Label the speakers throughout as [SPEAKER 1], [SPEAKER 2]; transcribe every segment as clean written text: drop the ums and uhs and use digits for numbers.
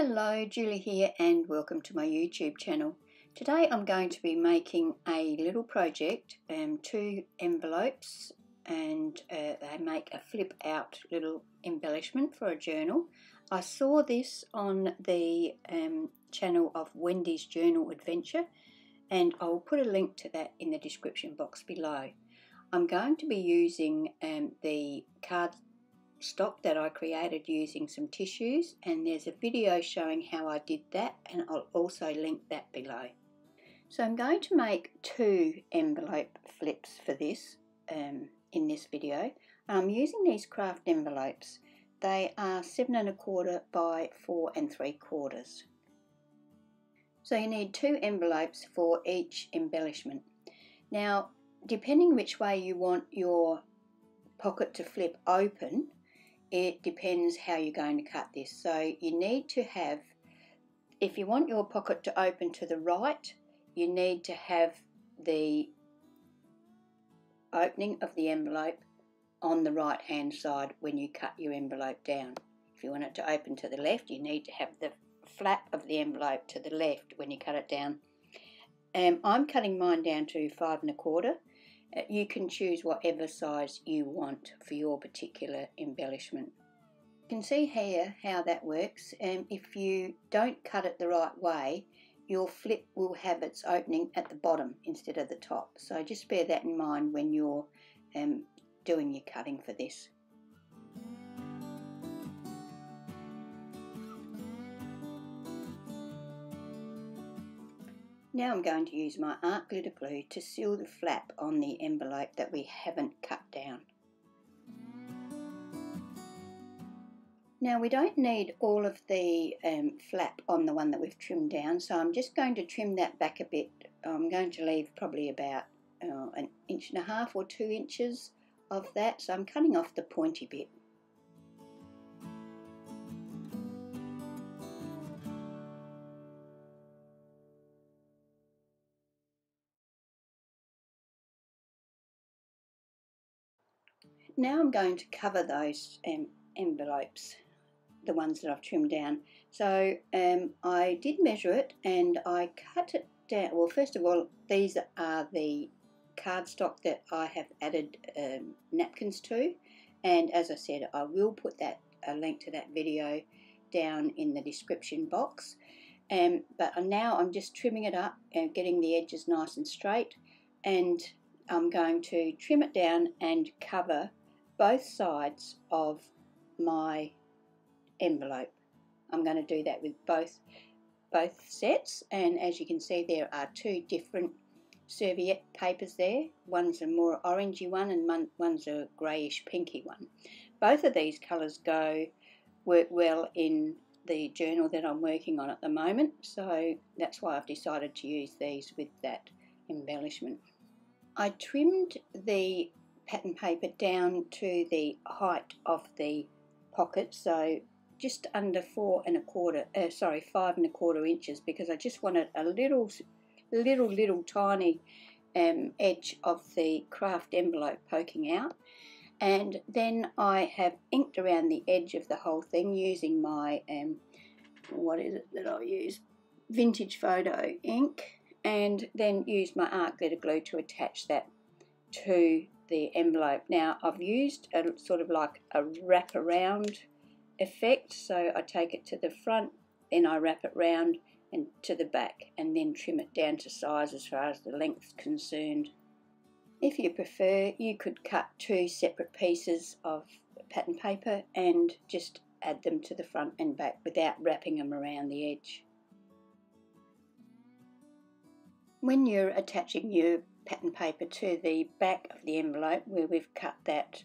[SPEAKER 1] Hello, Julie here and welcome to my YouTube channel. Today I'm going to be making a little project, 2 envelopes, and they make a flip out little embellishment for a journal. I saw this on the channel of Wendy's Journal Adventure, and I'll put a link to that in the description box below. I'm going to be using the card stock that I created using some tissues, and there's a video showing how I did that, and I'll also link that below. So I'm going to make 2 envelope flips for this in this video. I'm using these craft envelopes. They are 7 1/4 by 4 3/4. So you need 2 envelopes for each embellishment. Now, depending which way you want your pocket to flip open, it depends how you're going to cut this. So you need to have, if you want your pocket to open to the right, you need to have the opening of the envelope on the right hand side when you cut your envelope down. If you want it to open to the left, you need to have the flap of the envelope to the left when you cut it down. I'm cutting mine down to 5 1/4. You can choose whatever size you want for your particular embellishment. You can see here how that works. If you don't cut it the right way, your flip will have its opening at the bottom instead of the top. So just bear that in mind when you're doing your cutting for this. Now I'm going to use my art glitter glue to seal the flap on the envelope that we haven't cut down. Now we don't need all of the flap on the one that we've trimmed down, so I'm just going to trim that back a bit. I'm going to leave probably about 1.5 inches or 2 inches of that, so I'm cutting off the pointy bit. Now I'm going to cover those envelopes, the ones that I've trimmed down. So I did measure it and I cut it down. Well, first of all, these are the cardstock that I have added napkins to, and as I said, I will put a link to that video down in the description box. But now I'm just trimming it up and getting the edges nice and straight, and I'm going to trim it down and cover both sides of my envelope. I'm going to do that with both sets, and as you can see, there are 2 different serviette papers there. One's a more orangey one and one's a greyish pinky one. Both of these colours work well in the journal that I'm working on at the moment, so that's why I've decided to use these with that embellishment. I trimmed the pattern paper down to the height of the pocket, so just under 5 1/4 inches, because I just wanted a little tiny edge of the craft envelope poking out. And then I have inked around the edge of the whole thing using my what is it that I use, vintage photo ink, and then used my art glitter glue to attach that to the envelope. Now I've used a sort of like a wrap around effect, so I take it to the front, then I wrap it round and to the back, and then trim it down to size as far as the length's concerned. If you prefer, you could cut 2 separate pieces of pattern paper and just add them to the front and back without wrapping them around the edge. When you're attaching your pattern paper to the back of the envelope where we've cut that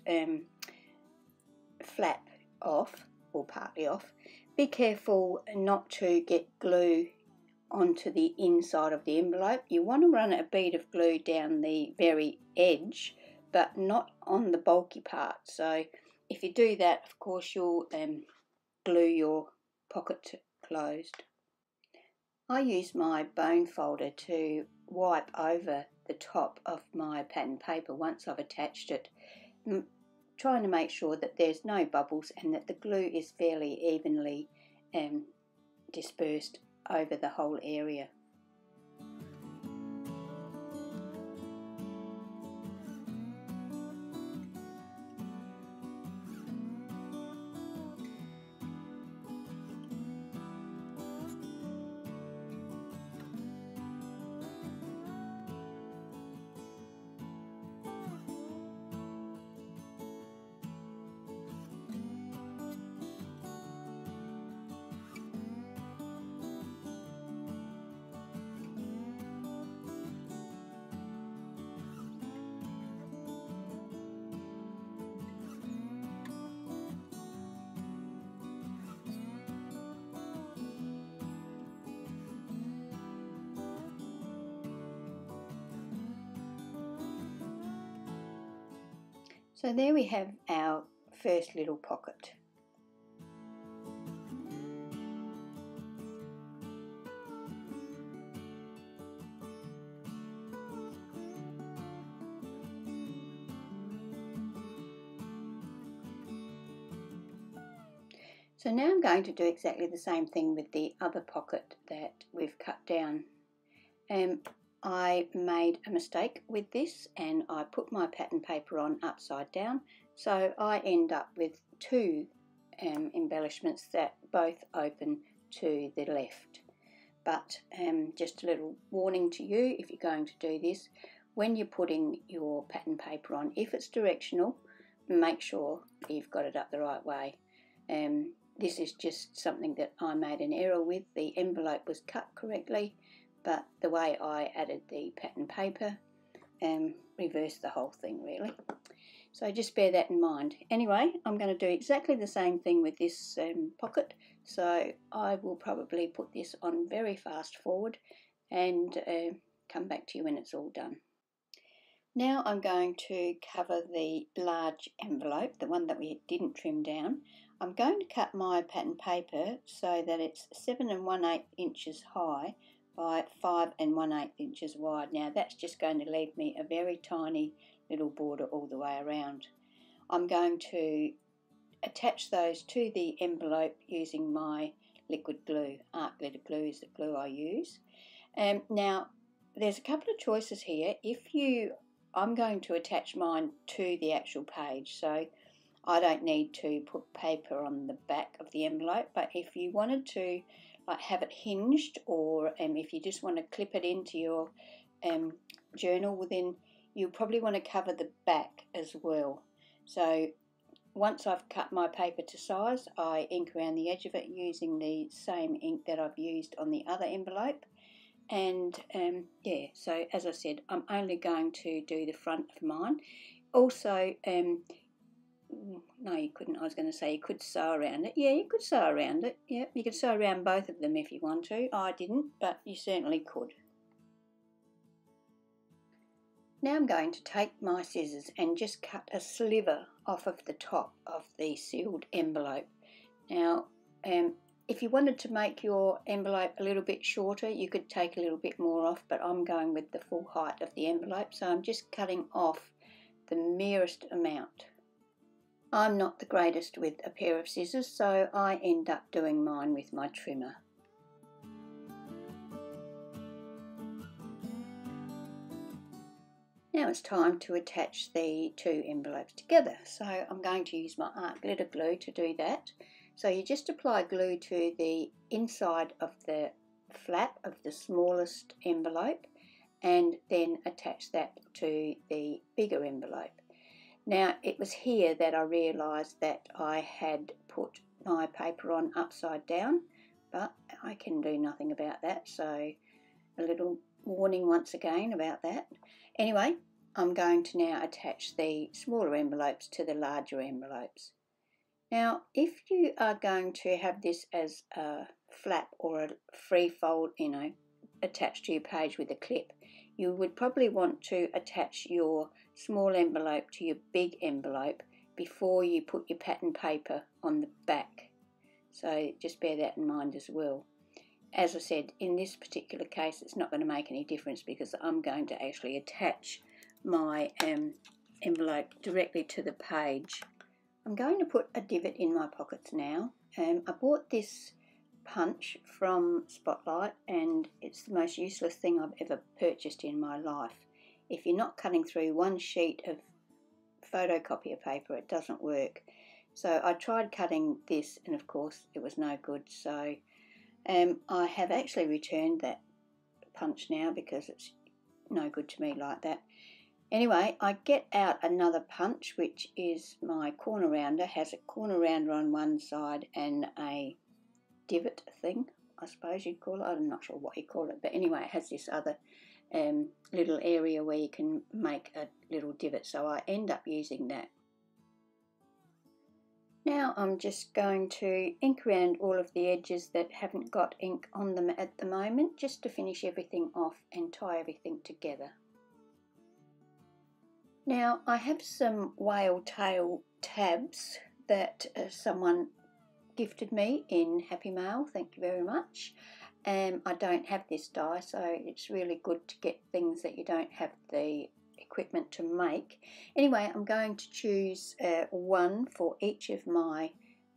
[SPEAKER 1] flap off, or partly off, be careful not to get glue onto the inside of the envelope. You want to run a bead of glue down the very edge, but not on the bulky part. So if you do that, of course, you'll glue your pocket closed. I use my bone folder to wipe over the top of my pattern paper once I've attached it, trying to make sure that there's no bubbles and that the glue is fairly evenly dispersed over the whole area. So there we have our first little pocket. So now I'm going to do exactly the same thing with the other pocket that we've cut down. I made a mistake with this and I put my pattern paper on upside down, so I end up with two embellishments that both open to the left. But just a little warning to you, if you're going to do this, when you're putting your pattern paper on, if it's directional, make sure you've got it up the right way. This is just something that I made an error with. The envelope was cut correctly, but the way I added the pattern paper reversed the whole thing really. So just bear that in mind. Anyway, I'm going to do exactly the same thing with this pocket, so I will probably put this on very fast forward and come back to you when it's all done. Now I'm going to cover the large envelope, the one that we didn't trim down. I'm going to cut my pattern paper so that it's 7 1/8 inches high by 5 1/8 inches wide. Now that's just going to leave me a very tiny little border all the way around. I'm going to attach those to the envelope using my liquid glue. Art glitter glue is the glue I use. Now there's a couple of choices here. I'm going to attach mine to the actual page, so I don't need to put paper on the back of the envelope, but if you wanted to like have it hinged, or if you just want to clip it into your journal, well, then you'll probably want to cover the back as well. So once I've cut my paper to size, I ink around the edge of it using the same ink that I've used on the other envelope. And yeah, so as I said, I'm only going to do the front of mine. Also, no, you couldn't. I was going to say you could sew around it. Yeah, you could sew around it. Yeah, you could sew around both of them if you want to. I didn't, but you certainly could. Now I'm going to take my scissors and just cut a sliver off of the top of the sealed envelope. Now, if you wanted to make your envelope a little bit shorter, you could take a little bit more off, but I'm going with the full height of the envelope, so I'm just cutting off the merest amount. I'm not the greatest with a pair of scissors, so I end up doing mine with my trimmer. Now it's time to attach the two envelopes together, so I'm going to use my art glitter glue to do that. So you just apply glue to the inside of the flap of the smallest envelope and then attach that to the bigger envelope. Now it was here that I realised that I had put my paper on upside down, but I can do nothing about that, so a little warning once again about that. Anyway, I'm going to now attach the smaller envelopes to the larger envelopes. Now, if you are going to have this as a flap or a free fold, attached to your page with a clip, you would probably want to attach your small envelope to your big envelope before you put your pattern paper on the back. So just bear that in mind as well. As I said, in this particular case, it's not going to make any difference because I'm going to actually attach my envelope directly to the page. I'm going to put a divot in my pockets now. I bought this punch from Spotlight, and it's the most useless thing I've ever purchased in my life. If you're not cutting through one sheet of photocopier paper, it doesn't work. So I tried cutting this, and of course it was no good. So I have actually returned that punch now because it's no good to me like that. Anyway, I get out another punch, which is my corner rounder. Has a corner rounder on one side and a divot thing, I suppose you'd call it. I'm not sure what you call it, but anyway, it has this other little area where you can make a little divot, so I end up using that. Now I'm just going to ink around all of the edges that haven't got ink on them at the moment, just to finish everything off and tie everything together. Now I have some whale tail tabs that someone gifted me in Happy Mail, thank you very much. I don't have this die, so it's really good to get things that you don't have the equipment to make. Anyway, I'm going to choose one for each of my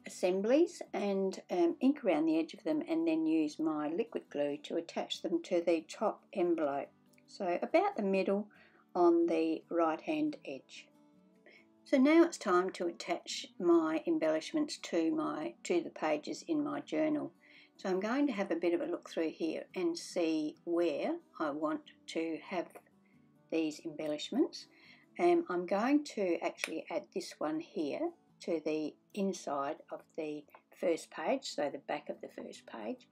[SPEAKER 1] assemblies and ink around the edge of them, and then use my liquid glue to attach them to the top envelope, so about the middle on the right hand edge. So now it's time to attach my embellishments to the pages in my journal. So I'm going to have a bit of a look through here and see where I want to have these embellishments. I'm going to actually add this one here to the inside of the first page, so the back of the first page.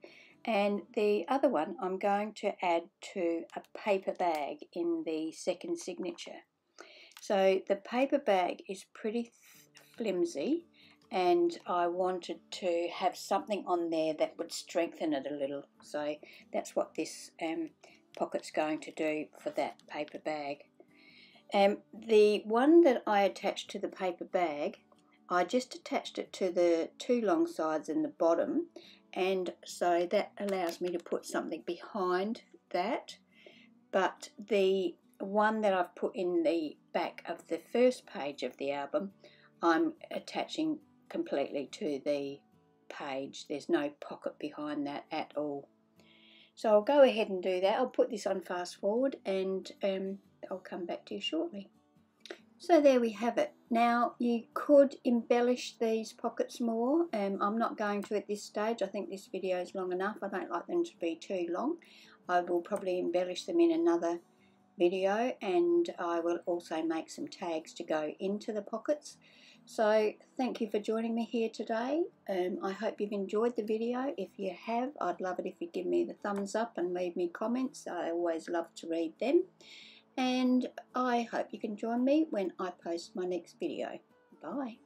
[SPEAKER 1] And the other one I'm going to add to a paper bag in the second signature. So the paper bag is pretty flimsy, and I wanted to have something on there that would strengthen it a little. So that's what this pocket's going to do for that paper bag. The one that I attached to the paper bag, I just attached it to the two long sides and the bottom, and so that allows me to put something behind that. But the one that I've put in the back of the first page of the album, I'm attaching completely to the page. There's no pocket behind that at all. So I'll go ahead and do that. I'll put this on fast forward, and I'll come back to you shortly. So there we have it. Now you could embellish these pockets more. I'm not going to at this stage. I think this video is long enough. I don't like them to be too long. I will probably embellish them in another video, and I will also make some tags to go into the pockets. So thank you for joining me here today. I hope you've enjoyed the video. If you have, I'd love it if you give me the thumbs up and leave me comments. I always love to read them. And I hope you can join me when I post my next video. Bye.